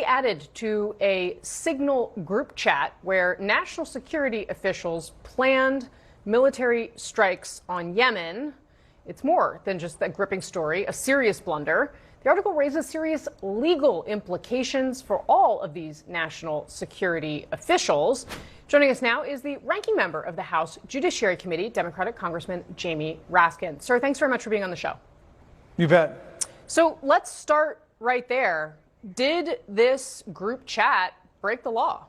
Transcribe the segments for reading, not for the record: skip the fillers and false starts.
added to a Signal group chat where national security officials planned military strikes on Yemen. It's more than just a gripping story, a serious blunder. The article raises serious legal implications for all of these national security officials. Joining us now is the ranking member of the House Judiciary Committee, Democratic Congressman Jamie Raskin. Sir, thanks very much for being on the show. You bet. So let's start right there. Did this group chat break the law?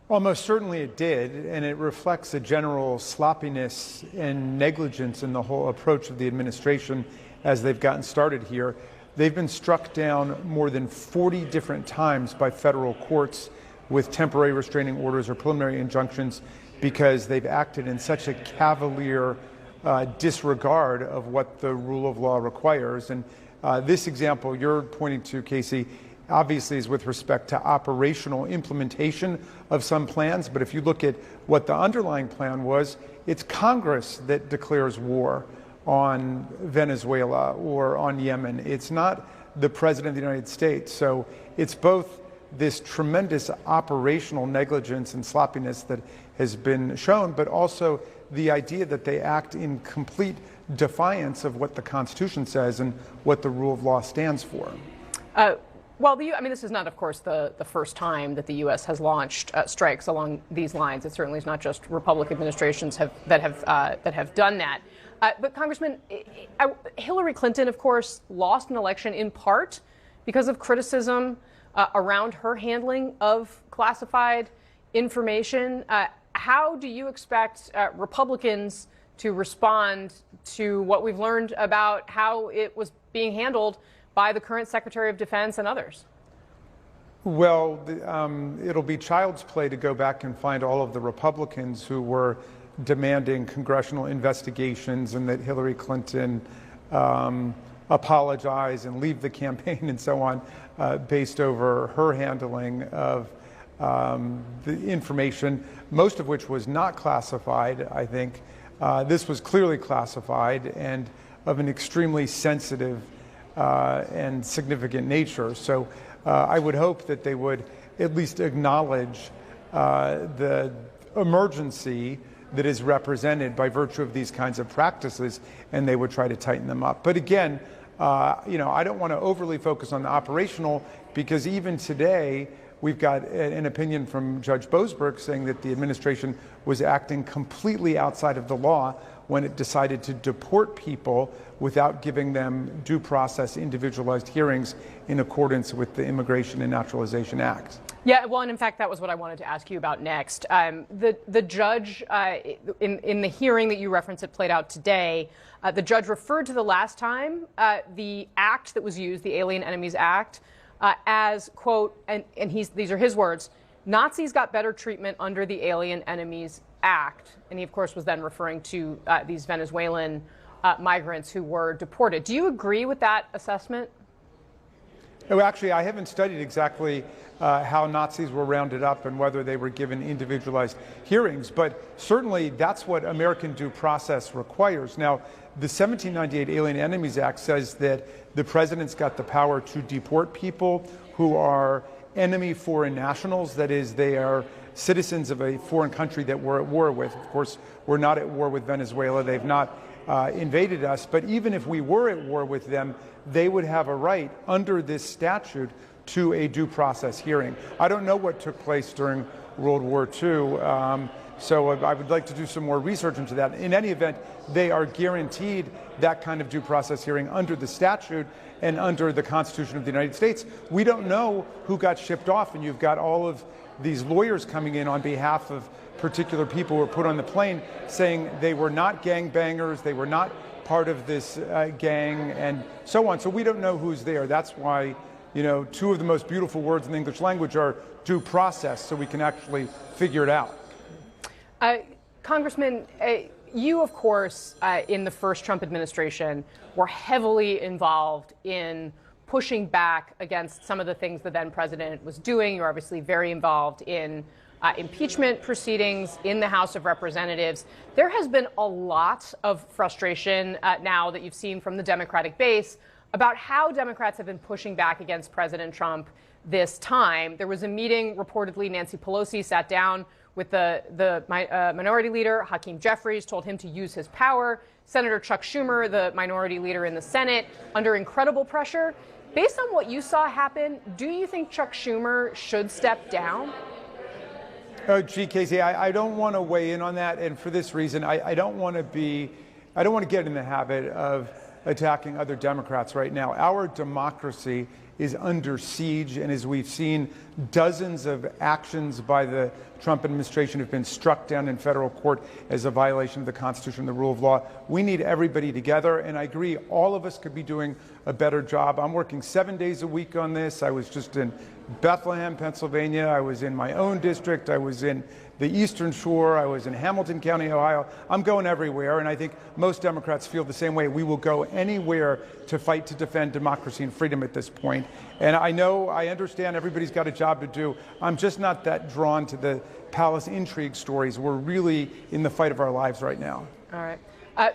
Almost certainly it did, and it reflects a general sloppiness and negligence in the whole approach of the administration as they've gotten started here. They've been struck down more than 40 different times by federal courts with temporary restraining orders or preliminary injunctions because they've acted in such a cavalier disregard of what the rule of law requires. And this example you're pointing to, Casey, obviously is with respect to operational implementation of some plans. But if you look at what the underlying plan was, it's Congress that declares war on Venezuela or on Yemen. It's not the President of the United States. So it's both this tremendous operational negligence and sloppiness that has been shown, but also the idea that they act in complete defiance of what the Constitution says and what the rule of law stands for. Well, this is not, of course, the first time that the U.S. has launched strikes along these lines. It certainly is not just Republican administrations that have done that. But Congressman, Hillary Clinton, of course, lost an election in part because of criticism around her handling of classified information. How do you expect Republicans to respond to what we've learned about how it was being handled by the current Secretary of Defense and others? Well, it'll be child's play to go back and find all of the Republicans who were demanding congressional investigations and that Hillary Clinton apologize and leave the campaign and so on based over her handling of the information, most of which was not classified, I think. This was clearly classified and of an extremely sensitive and significant nature. So I would hope that they would at least acknowledge the emergency that is represented by virtue of these kinds of practices, and they would try to tighten them up. But again, I don't want to overly focus on the operational, because even today we've got an opinion from Judge Boasberg saying that the administration was acting completely outside of the law when it decided to deport people without giving them due process, individualized hearings in accordance with the Immigration and Naturalization Act. Yeah, well, and in fact, that was what I wanted to ask you about next. The judge, in the hearing that you referenced that played out today, the judge referred to the last time the act that was used, the Alien Enemies Act, as, quote, and these are his words, Nazis got better treatment under the Alien Enemies Act. And he, of course, was then referring to these Venezuelan migrants who were deported. Do you agree with that assessment? No, actually, I haven't studied exactly how Nazis were rounded up and whether they were given individualized hearings, but certainly that's what American due process requires. Now, the 1798 Alien Enemies Act says that the president's got the power to deport people who are enemy foreign nationals, that is, they are citizens of a foreign country that we're at war with. Of course, we're not at war with Venezuela. They've not invaded us. But even if we were at war with them, they would have a right under this statute to a due process hearing. I don't know what took place during World War II, so I would like to do some more research into that. In any event, they are guaranteed that kind of due process hearing under the statute and under the Constitution of the United States. We don't know who got shipped off, and you've got all of these lawyers coming in on behalf of particular people who were put on the plane saying they were not gangbangers, they were not part of this gang, and so on. So we don't know who's there. That's why, two of the most beautiful words in the English language are due process, so we can actually figure it out. Congressman, you, of course, in the first Trump administration, were heavily involved in pushing back against some of the things the then president was doing. You're obviously very involved in impeachment proceedings in the House of Representatives. There has been a lot of frustration now that you've seen from the Democratic base about how Democrats have been pushing back against President Trump this time. There was a meeting, reportedly Nancy Pelosi sat down with the minority leader, Hakeem Jeffries, told him to use his power. Senator Chuck Schumer, the minority leader in the Senate, under incredible pressure. Based on what you saw happen, do you think Chuck Schumer should step down? Gee, Casey, I don't want to weigh in on that, and for this reason, I don't want to get in the habit of attacking other Democrats right now. Our democracy is under siege, and as we've seen, dozens of actions by the Trump administration have been struck down in federal court as a violation of the Constitution and the rule of law. We need everybody together, and I agree, all of us could be doing a better job. I'm working 7 days a week on this. I was just in Bethlehem, Pennsylvania. I was in my own district. I was in the Eastern Shore. I was in Hamilton County, Ohio. I'm going everywhere, and I think most Democrats feel the same way. We will go anywhere to fight to defend democracy and freedom at this point. And I understand everybody's got a job to do. I'm just not that drawn to the palace intrigue stories. We're really in the fight of our lives right now. All right.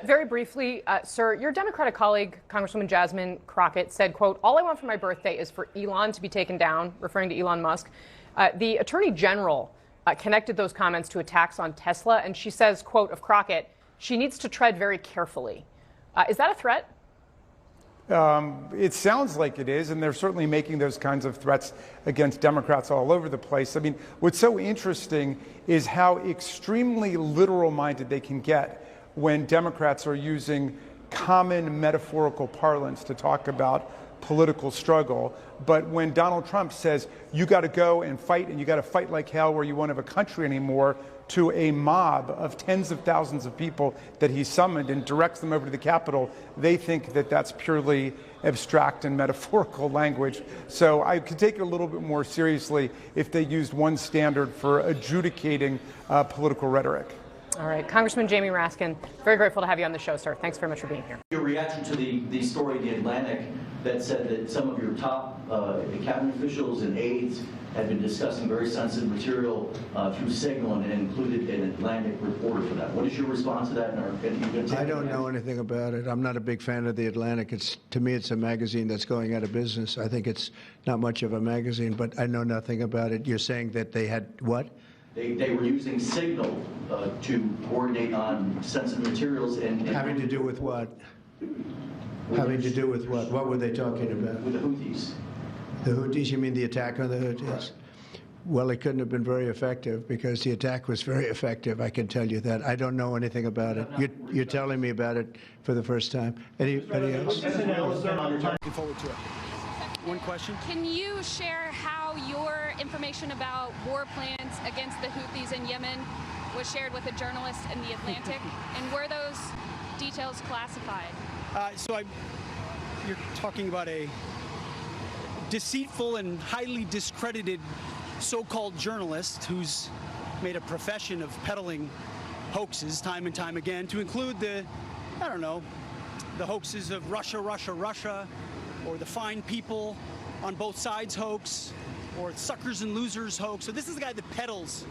Very briefly, sir, your Democratic colleague, Congresswoman Jasmine Crockett, said, quote, "All I want for my birthday is for Elon to be taken down," referring to Elon Musk. The Attorney General connected those comments to attacks on Tesla, and she says, quote, of Crockett, "She needs to tread very carefully." Is that a threat? It sounds like it is, and they're certainly making those kinds of threats against Democrats all over the place. I mean, what's so interesting is how extremely literal-minded they can get when Democrats are using common metaphorical parlance to talk about political struggle. But when Donald Trump says, you got to go and fight, and you got to fight like hell, where you won't have a country anymore, to a mob of tens of thousands of people that he summoned and directs them over to the Capitol, they think that that's purely abstract and metaphorical language. So I could take it a little bit more seriously if they used one standard for adjudicating political rhetoric. All right. Congressman Jamie Raskin, very grateful to have you on the show, sir. Thanks very much for being here. Your reaction to the story in The Atlantic that said that some of your top cabinet officials and aides had been discussing very sensitive material through Signal and included an Atlantic reporter for that. What is your response to that? I don't know anything about it. I'm not a big fan of The Atlantic. To me, it's a magazine that's going out of business. I think it's not much of a magazine, but I know nothing about it. You're saying that they had what? They were using Signal to coordinate on sensitive materials and having to do with what? Having to do with what? What were they talking about? With the Houthis. The Houthis? You mean the attack on the Houthis? Right. Well, it couldn't have been very effective because the attack was very effective. I can tell you that. I don't know anything about it. You're telling me about it for the first time. Anybody else? Looking forward to it. One question. Can you share how your information about war plans against the Houthis in Yemen was shared with a journalist in The Atlantic? And were those details classified? You're talking about a deceitful and highly discredited so-called journalist who's made a profession of peddling hoaxes time and time again, to include the hoaxes of Russia, or the fine people on both sides hoax, or suckers and losers hoax. So this is the guy that peddles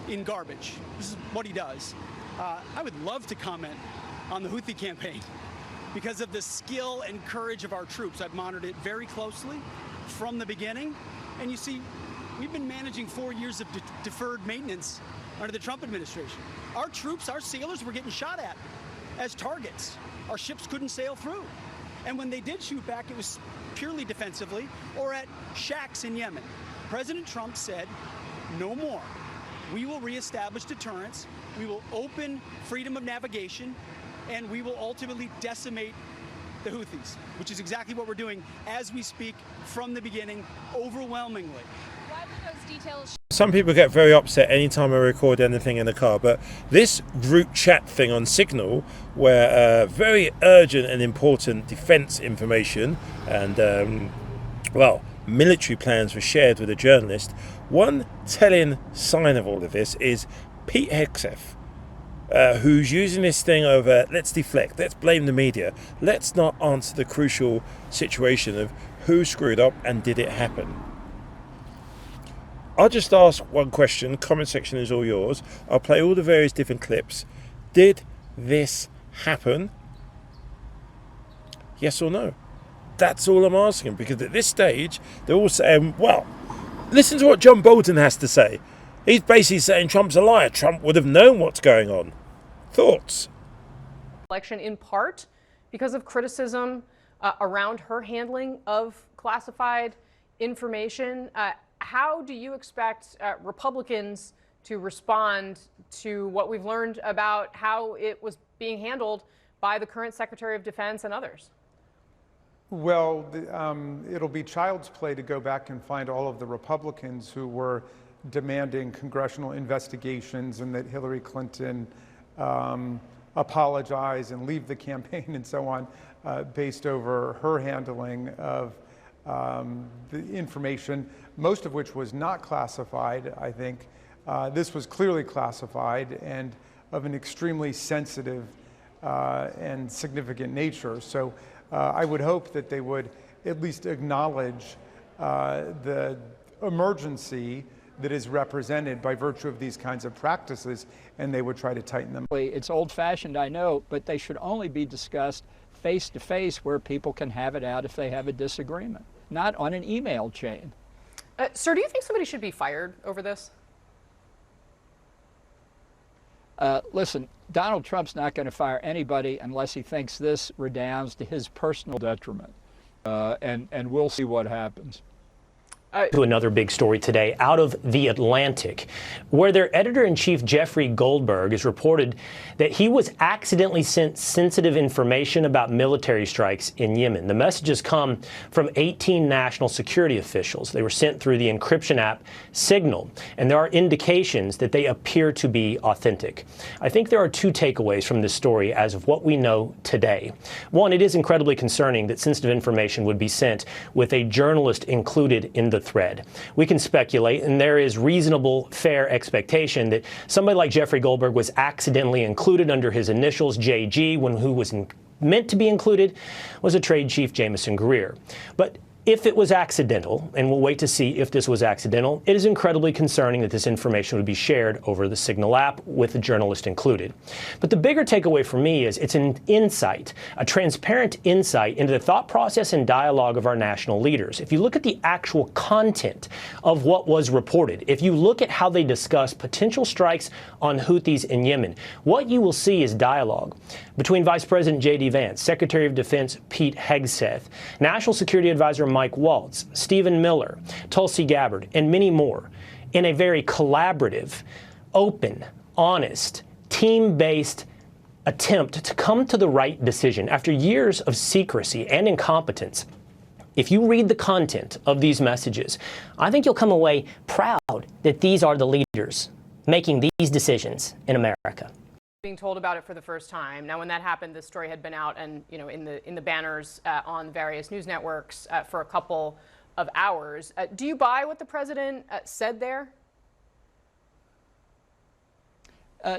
in garbage. This is what he does. I would love to comment on the Houthi campaign because of the skill and courage of our troops. I've monitored it very closely from the beginning. And you see, we've been managing 4 years of deferred maintenance under the Trump administration. Our troops, our sailors were getting shot at as targets. Our ships couldn't sail through. And when they did shoot back, it was purely defensively or at shacks in Yemen. President Trump said, no more. We will reestablish deterrence. We will open freedom of navigation, and we will ultimately decimate the Houthis, which is exactly what we're doing as we speak from the beginning, overwhelmingly. Why were those details? Some people get very upset anytime I record anything in the car, but this group chat thing on Signal, where very urgent and important defence information and, military plans were shared with a journalist, one telling sign of all of this is Pete Hegseth, who's using this thing of let's deflect, let's blame the media, let's not answer the crucial situation of who screwed up and did it happen. I'll just ask one question. Comment section is all yours. I'll play all the various different clips. Did this happen? Yes or no? That's all I'm asking, because at this stage, they're all saying, well, listen to what John Bolton has to say. He's basically saying Trump's a liar. Trump would have known what's going on. Thoughts? Election in part because of criticism around her handling of classified information. How do you expect Republicans to respond to what we've learned about how it was being handled by the current Secretary of Defense and others? Well, it'll be child's play to go back and find all of the Republicans who were demanding congressional investigations and that Hillary Clinton apologize and leave the campaign and so on, based over her handling of the information, most of which was not classified, I think. This was clearly classified and of an extremely sensitive and significant nature. So I would hope that they would at least acknowledge the emergency that is represented by virtue of these kinds of practices, and they would try to tighten them. It's old-fashioned, I know, but they should only be discussed face-to-face where people can have it out if they have a disagreement, not on an email chain. Sir, do you think somebody should be fired over this? Listen, Donald Trump's not going to fire anybody unless he thinks this redounds to his personal detriment, and we'll see what happens. To another big story today out of The Atlantic, where their editor-in-chief Jeffrey Goldberg has reported that he was accidentally sent sensitive information about military strikes in Yemen. The messages come from 18 national security officials. They were sent through the encryption app Signal, and there are indications that they appear to be authentic. I think there are two takeaways from this story as of what we know today. One, it is incredibly concerning that sensitive information would be sent with a journalist included in the thread. We can speculate, and there is reasonable, fair expectation that somebody like Jeffrey Goldberg was accidentally included under his initials, JG, when who was meant to be included was a trade chief, Jamison Greer. But if it was accidental, and we'll wait to see if this was accidental, it is incredibly concerning that this information would be shared over the Signal app with the journalist included. But the bigger takeaway for me is it's an insight, a transparent insight into the thought process and dialogue of our national leaders. If you look at the actual content of what was reported, if you look at how they discuss potential strikes on Houthis in Yemen, what you will see is dialogue between Vice President J.D. Vance, Secretary of Defense Pete Hegseth, National Security Advisor Mike Waltz, Stephen Miller, Tulsi Gabbard, and many more, in a very collaborative, open, honest, team-based attempt to come to the right decision after years of secrecy and incompetence. If you read the content of these messages, I think you'll come away proud that these are the leaders making these decisions in America. Being told about it for the first time. Now, when that happened, this story had been out and in the banners on various news networks for a couple of hours. Do you buy what the president said there?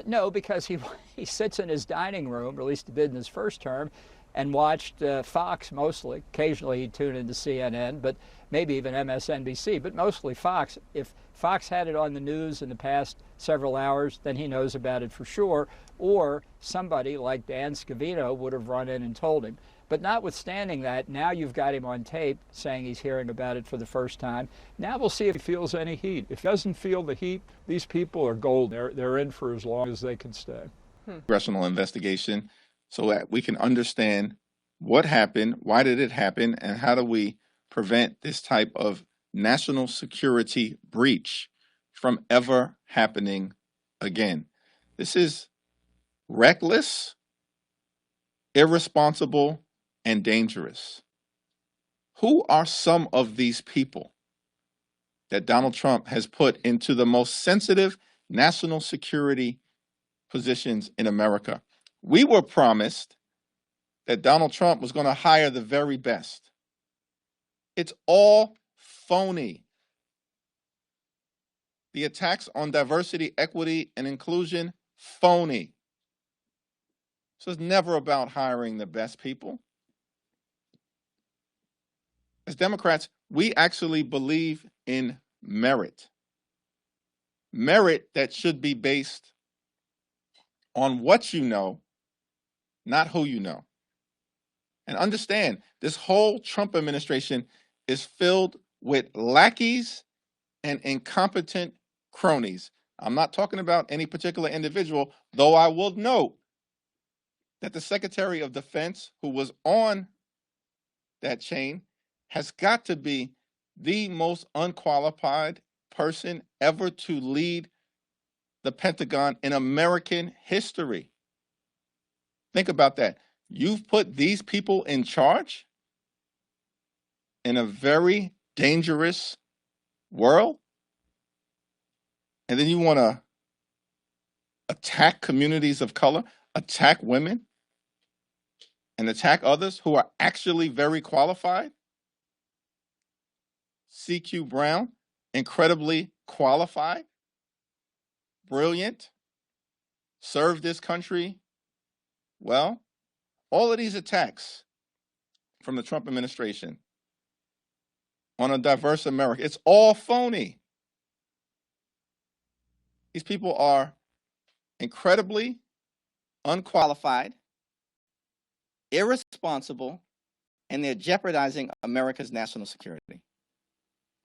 No, because he sits in his dining room, or at least he did in his first term, and watched Fox mostly. Occasionally he'd tune into CNN, but maybe even MSNBC, but mostly Fox. If Fox had it on the news in the past several hours, then he knows about it for sure, or somebody like Dan Scavino would have run in and told him. But notwithstanding that, now you've got him on tape saying he's hearing about it for the first time. Now we'll see if he feels any heat. If he doesn't feel the heat, these people are gold. They're in for as long as they can stay. Congressional investigation so that we can understand what happened, why did it happen, and how do we prevent this type of national security breach from ever happening again. This is reckless, irresponsible, and dangerous. Who are some of these people that Donald Trump has put into the most sensitive national security positions in America? We were promised that Donald Trump was going to hire the very best. It's all phony. The attacks on diversity, equity, and inclusion, phony. So it's never about hiring the best people. As Democrats, we actually believe in merit. Merit that should be based on what you know, not who you know. And understand, this whole Trump administration is filled with lackeys and incompetent cronies. I'm not talking about any particular individual, though I will note that the Secretary of Defense, who was on that chain, has got to be the most unqualified person ever to lead the Pentagon in American history. Think about that. You've put these people in charge in a very dangerous world, and then you want to attack communities of color, attack women, and attack others who are actually very qualified? C.Q. Brown, incredibly qualified, brilliant, served this country well. All of these attacks from the Trump administration on a diverse America, it's all phony. These people are incredibly unqualified, irresponsible, and they're jeopardizing America's national security.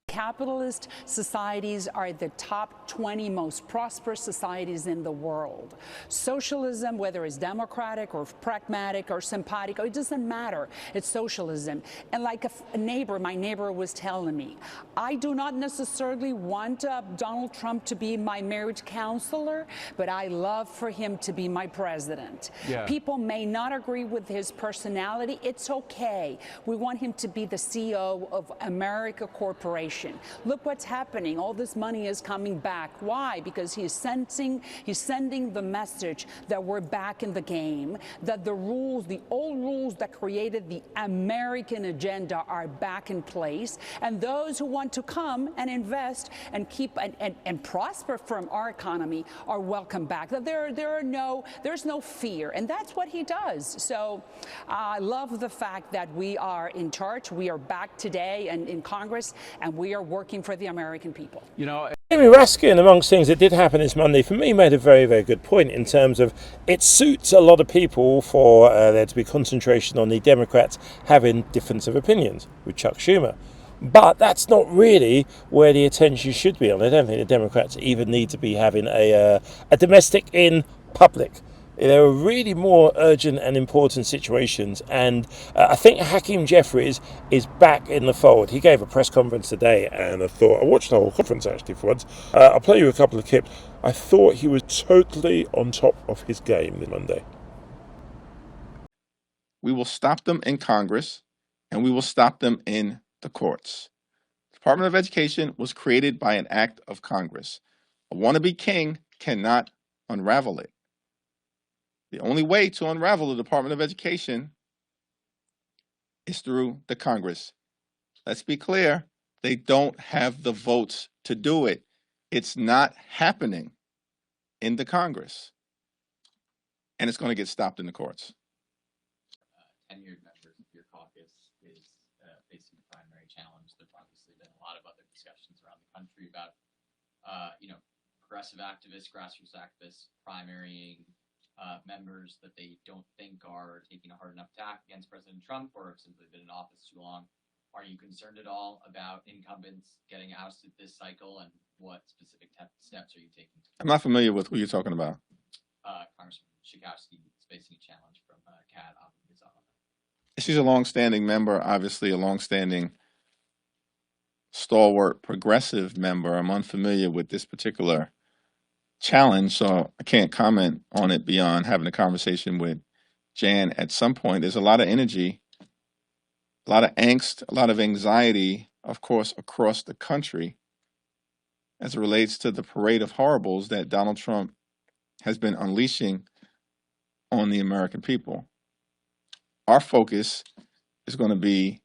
Capitalist societies are the top 20 most prosperous societies in the world. Socialism, whether it's democratic or pragmatic or simpatico, it doesn't matter. It's socialism. And like a neighbor, my neighbor was telling me, I do not necessarily want Donald Trump to be my marriage counselor, but I love for him to be my president. Yeah. People may not agree with his personality. It's okay. We want him to be the CEO of America Corporation. Look what's happening. All this money is coming back. Why? Because he's sending the message that we're back in the game, that the rules, the old rules that created the American agenda are back in place, and those who want to come and invest and keep and prosper from our economy are welcome back. That there's no fear, and that's what he does. So I love the fact that we are in charge. We are back today and in Congress, and we are working for the American people. You know, Amy Raskin, amongst things that did happen this Monday, for me made a very, very good point in terms of it suits a lot of people for there to be concentration on the Democrats having difference of opinions with Chuck Schumer. But that's not really where the attention should be on. I don't think the Democrats even need to be having a domestic in public. There are really more urgent and important situations, and I think Hakeem Jeffries is back in the fold. He gave a press conference today, and I watched the whole conference actually for once. I'll play you a couple of clips. I thought he was totally on top of his game this Monday. We will stop them in Congress, and we will stop them in the courts. The Department of Education was created by an act of Congress. A wannabe king cannot unravel it. The only way to unravel the Department of Education is through the Congress. Let's be clear, they don't have the votes to do it. It's not happening in the Congress. And it's going to get stopped in the courts. Tenured members of your caucus is facing a primary challenge. There's obviously been a lot of other discussions around the country about, progressive activists, grassroots activists primarying members that they don't think are taking a hard enough tack against President Trump or have simply been in office too long. Are you concerned at all about incumbents getting ousted this cycle, and what specific steps are you taking? I'm not familiar with who you're talking about. Congressman Schakowsky is facing a challenge from Kat. She's a longstanding member, obviously a longstanding stalwart progressive member. I'm unfamiliar with this particular challenge, so I can't comment on it beyond having a conversation with Jan at some point. There's a lot of energy, a lot of angst, a lot of anxiety, of course, across the country as it relates to the parade of horribles that Donald Trump has been unleashing on the American people. Our focus is going to be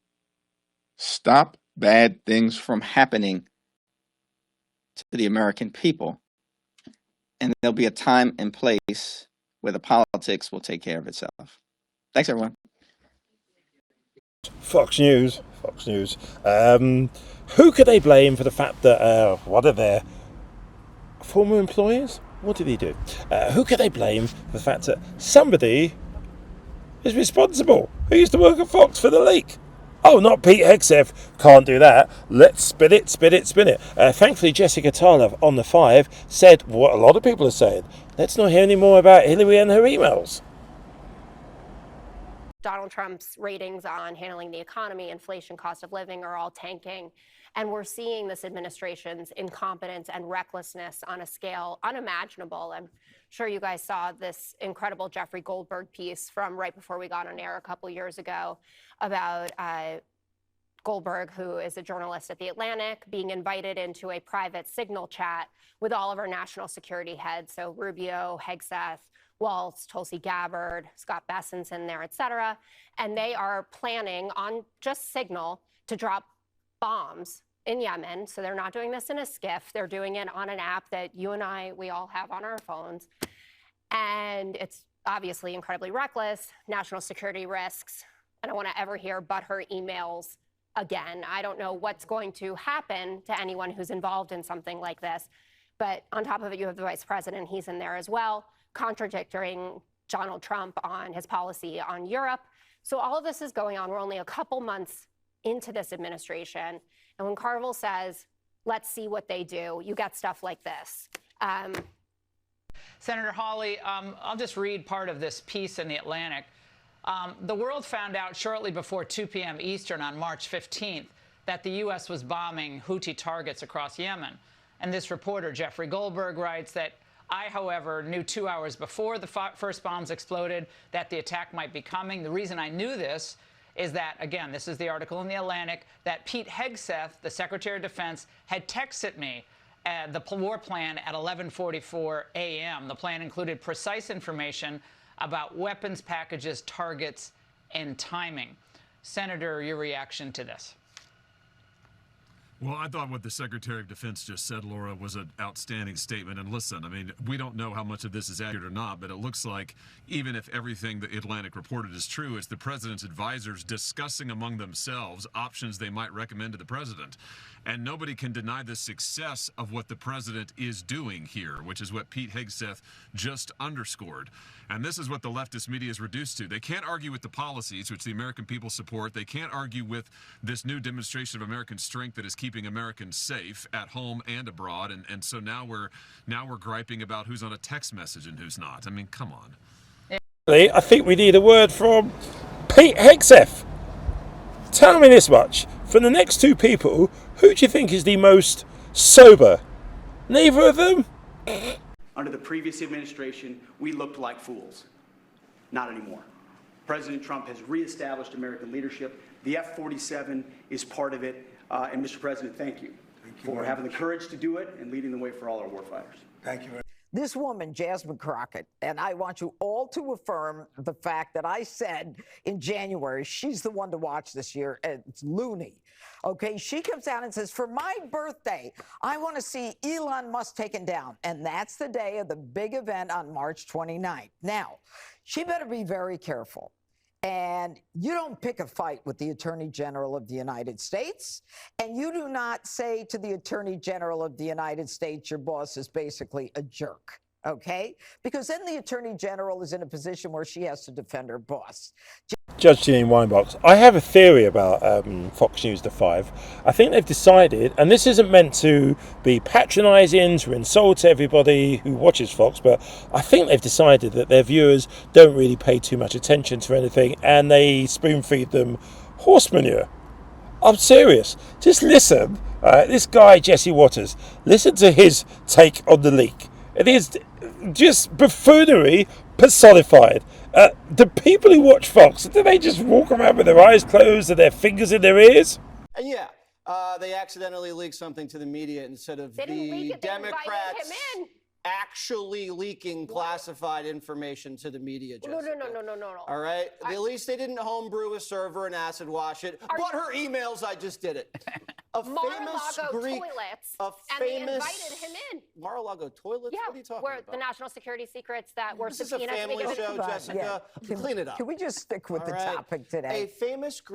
stop bad things from happening to the American people. And there'll be a time and place where the politics will take care of itself. Thanks, everyone. Fox News. Who could they blame for the fact that, what are their former employers? What did he do? Who could they blame for the fact that somebody is responsible? Who used to work at Fox for the leak? Oh, not Pete Hegseth. Can't do that. Let's spin it. Thankfully, Jessica Tarlov on the 5 said what a lot of people are saying. Let's not hear any more about Hillary and her emails. Donald Trump's ratings on handling the economy, inflation, cost of living are all tanking. And we're seeing this administration's incompetence and recklessness on a scale unimaginable. I'm sure you guys saw this incredible Jeffrey Goldberg piece from right before we got on air a couple years ago about Goldberg, who is a journalist at The Atlantic, being invited into a private Signal chat with all of our national security heads. So Rubio, Hegseth, Waltz, Tulsi Gabbard, Scott Bessent's in there, et cetera. And they are planning on just Signal to drop bombs in Yemen. So they're not doing this in a skiff. They're doing it on an app that you and I, we all have on our phones. And it's obviously incredibly reckless, national security risks. I don't want to ever hear butthurt emails again. I don't know what's going to happen to anyone who's involved in something like this. But on top of it, you have the vice president. He's in there as well, contradicting Donald Trump on his policy on Europe. So all of this is going on. We're only a couple months into this administration. And when Carville says, let's see what they do, you get stuff like this. Senator Hawley, I'll just read part of this piece in The Atlantic. The world found out shortly before 2 p.m. Eastern on March 15th that the U.S. was bombing Houthi targets across Yemen. And this reporter, Jeffrey Goldberg, writes that I, however, knew 2 hours before the first bombs exploded that the attack might be coming. The reason I knew this is that, again, this is the article in The Atlantic, that Pete Hegseth, the Secretary of Defense, had texted me the war plan at 11:44 a.m. The plan included precise information about weapons packages, targets, and timing. Senator, your reaction to this? Well, I thought what the Secretary of Defense just said, Laura, was an outstanding statement. And listen, I mean, we don't know how much of this is accurate or not, but it looks like even if everything the Atlantic reported is true, it's the president's advisors discussing among themselves options they might recommend to the president. And nobody can deny the success of what the president is doing here, which is what Pete Hegseth just underscored. And this is what the leftist media is reduced to. They can't argue with the policies, which the American people support. They can't argue with this new demonstration of American strength that is keeping Americans safe at home and abroad. And so now we're griping about who's on a text message and who's not. I mean, come on. I think we need a word from Pete Hegseth. Tell me this much. From the next two people, who do you think is the most sober? Neither of them? Under the previous administration, we looked like fools. Not anymore. President Trump has reestablished American leadership. The F-47 is part of it. And Mr. President, thank you for having the courage to do it and leading the way for all our warfighters. Thank you. This woman, Jasmine Crockett, and I want you all to affirm the fact that I said in January, she's the one to watch this year. It's loony. Okay, she comes out and says, for my birthday, I want to see Elon Musk taken down. And that's the day of the big event on March 29th. Now, she better be very careful. And you don't pick a fight with the Attorney General of the United States. And you do not say to the Attorney General of the United States, your boss is basically a jerk. Okay? Because then the Attorney General is in a position where she has to defend her boss. Judge Jeanine Weinbach, I have a theory about Fox News The 5. I think they've decided, and this isn't meant to be patronising, to insult everybody who watches Fox, but I think they've decided that their viewers don't really pay too much attention to anything, and they spoon-feed them horse manure. I'm serious. Just listen. This guy, Jesse Waters, listen to his take on the leak. It is just buffoonery personified. The people who watch Fox, do they just walk around with their eyes closed and their fingers in their ears? And yeah, they accidentally leaked something to the media instead of the Democrats actually leaking classified information to the media. Jessica. No. All right? At least they didn't homebrew a server and acid wash it. But her emails, I just did it. A famous Greek, toilets, and they invited him in. Mar-a-Lago toilets? Yeah, what are you talking where about? the national security secrets that were This is a subpoenaed. family show, Jessica. Yeah. Clean it up. Can we just stick with the topic today? A famous Greek